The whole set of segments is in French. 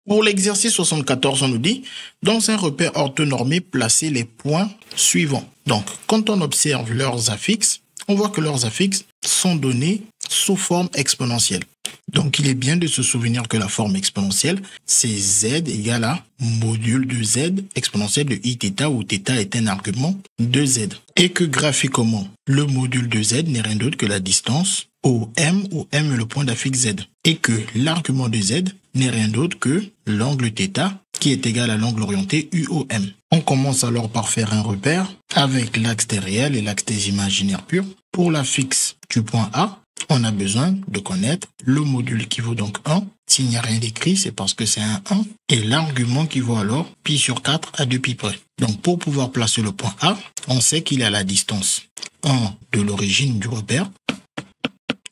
Pour l'exercice 74, on nous dit, dans un repère orthonormé, placez les points suivants. Donc, quand on observe leurs affixes, on voit que leurs affixes sont donnés sous forme exponentielle. Donc, il est bien de se souvenir que la forme exponentielle, c'est z égale à module de z exponentielle de iθ, où θ est un argument de z. Et que graphiquement, le module de z n'est rien d'autre que la distance OM, où M est le point d'affixe z. Et que l'argument de z n'est rien d'autre que l'angle θ, qui est égal à l'angle orienté UOM. On commence alors par faire un repère avec l'axe des réels et l'axe des imaginaires purs. Pour l'affixe du point A, on a besoin de connaître le module qui vaut donc 1. S'il n'y a rien d'écrit, c'est parce que c'est un 1. Et l'argument qui vaut alors pi sur 4 à 2 pi près. Donc pour pouvoir placer le point A, on sait qu'il est à la distance 1 de l'origine du repère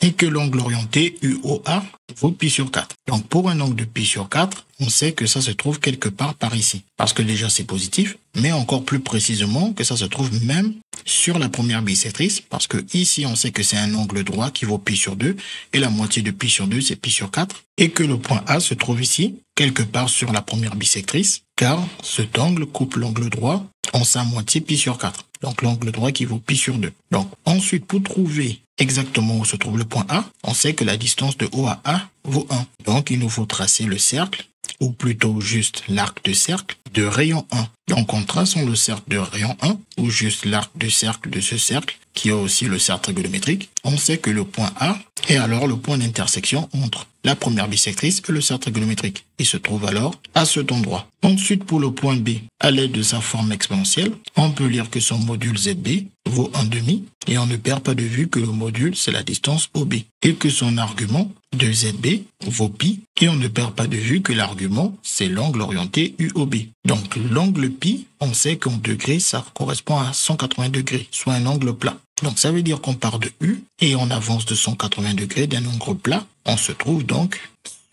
et que l'angle orienté UOA vaut pi sur 4. Donc pour un angle de pi sur 4, on sait que ça se trouve quelque part par ici. Parce que déjà c'est positif, mais encore plus précisément que ça se trouve même sur la première bisectrice. Parce que ici on sait que c'est un angle droit qui vaut pi sur 2. Et la moitié de pi sur 2 c'est pi sur 4. Et que le point A se trouve ici, quelque part sur la première bisectrice. Car cet angle coupe l'angle droit en sa moitié pi sur 4. Donc l'angle droit qui vaut pi sur 2. Donc ensuite pour trouver exactement où se trouve le point A, on sait que la distance de O à A vaut 1. Donc il nous faut tracer le cercle, ou plutôt juste l'arc de cercle, de rayon 1. Donc en traçant le cercle de rayon 1, ou juste l'arc de cercle de ce cercle, qui a aussi le cercle trigonométrique, on sait que le point A est alors le point d'intersection entre la première bisectrice et le cercle trigonométrique. Il se trouve alors à cet endroit. Ensuite, pour le point B, à l'aide de sa forme exponentielle, on peut lire que son module ZB vaut 1/2 et on ne perd pas de vue que le module, c'est la distance OB et que son argument de ZB vaut pi et on ne perd pas de vue que l'argument, c'est l'angle orienté UOB. Donc l'angle pi, on sait qu'en degrés, ça correspond à 180 degrés, soit un angle plat. Donc ça veut dire qu'on part de U et on avance de 180 degrés d'un angle plat. On se trouve donc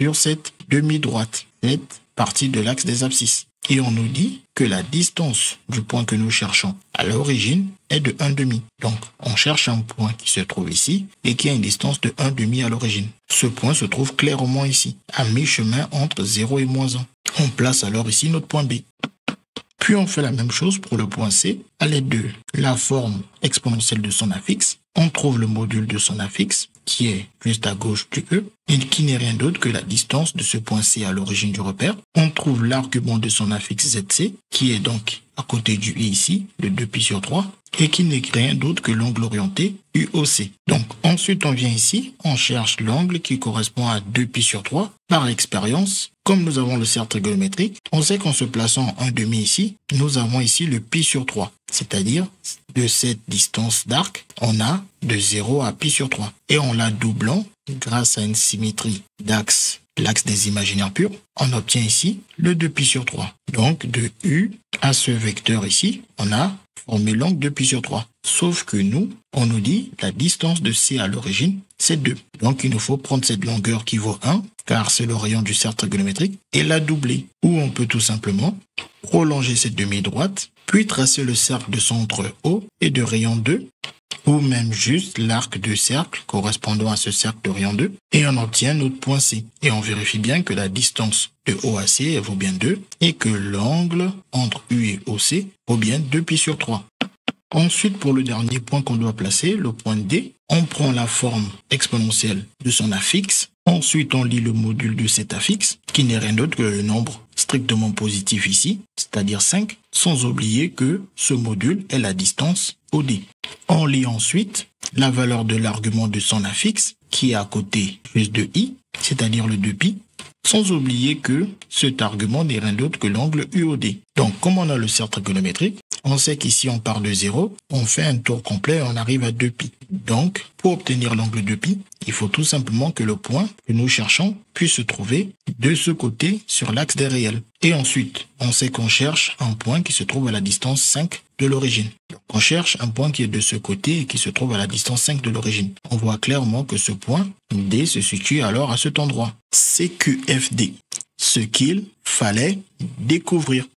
sur cette demi-droite, cette partie de l'axe des abscisses. Et on nous dit que la distance du point que nous cherchons à l'origine est de 1/2. Donc on cherche un point qui se trouve ici et qui a une distance de 1/2 à l'origine. Ce point se trouve clairement ici, à mi-chemin entre 0 et -1. On place alors ici notre point B. Puis on fait la même chose pour le point C. À l'aide de la forme exponentielle de son affixe, on trouve le module de son affixe, qui est juste à gauche du E, et qui n'est rien d'autre que la distance de ce point C à l'origine du repère. On trouve l'argument de son affixe ZC, qui est donc à côté du I ici, de 2 pi sur 3, et qui n'est rien d'autre que l'angle orienté UOC. Donc ensuite on vient ici, on cherche l'angle qui correspond à 2 pi sur 3. Par expérience, comme nous avons le cercle trigonométrique, on sait qu'en se plaçant en 1/2 ici, nous avons ici le pi sur 3. C'est-à-dire, de cette distance d'arc, on a de 0 à pi sur 3. Et en la doublant, grâce à une symétrie d'axe, l'axe des imaginaires purs, on obtient ici le 2 pi sur 3. Donc, de U à ce vecteur ici, on a formé l'angle 2 pi sur 3. Sauf que nous, on nous dit la distance de C à l'origine, c'est 2. Donc, il nous faut prendre cette longueur qui vaut 1, car c'est le rayon du cercle trigonométrique, et la doubler. Ou on peut tout simplement prolonger cette demi-droite, puis tracer le cercle de centre O et de rayon 2, ou même juste l'arc de cercle correspondant à ce cercle de rayon 2, et on obtient notre point C. Et on vérifie bien que la distance de O à C elle vaut bien 2, et que l'angle entre U et OC vaut bien 2 pi sur 3. Ensuite, pour le dernier point qu'on doit placer, le point D, on prend la forme exponentielle de son affixe. Ensuite, on lit le module de cet affixe, qui n'est rien d'autre que le nombre strictement positif ici, c'est-à-dire 5, sans oublier que ce module est la distance OD. On lit ensuite la valeur de l'argument de son affixe, qui est à côté juste de I, c'est-à-dire le 2pi, sans oublier que cet argument n'est rien d'autre que l'angle UOD. Donc, comme on a le cercle trigonométrique, on sait qu'ici on part de 0, on fait un tour complet et on arrive à 2pi. Donc, pour obtenir l'angle 2pi, il faut tout simplement que le point que nous cherchons puisse se trouver de ce côté sur l'axe des réels. Et ensuite, on sait qu'on cherche un point qui se trouve à la distance 5 de l'origine. Donc, on cherche un point qui est de ce côté et qui se trouve à la distance 5 de l'origine. On voit clairement que ce point D se situe alors à cet endroit. CQFD. Ce qu'il fallait découvrir.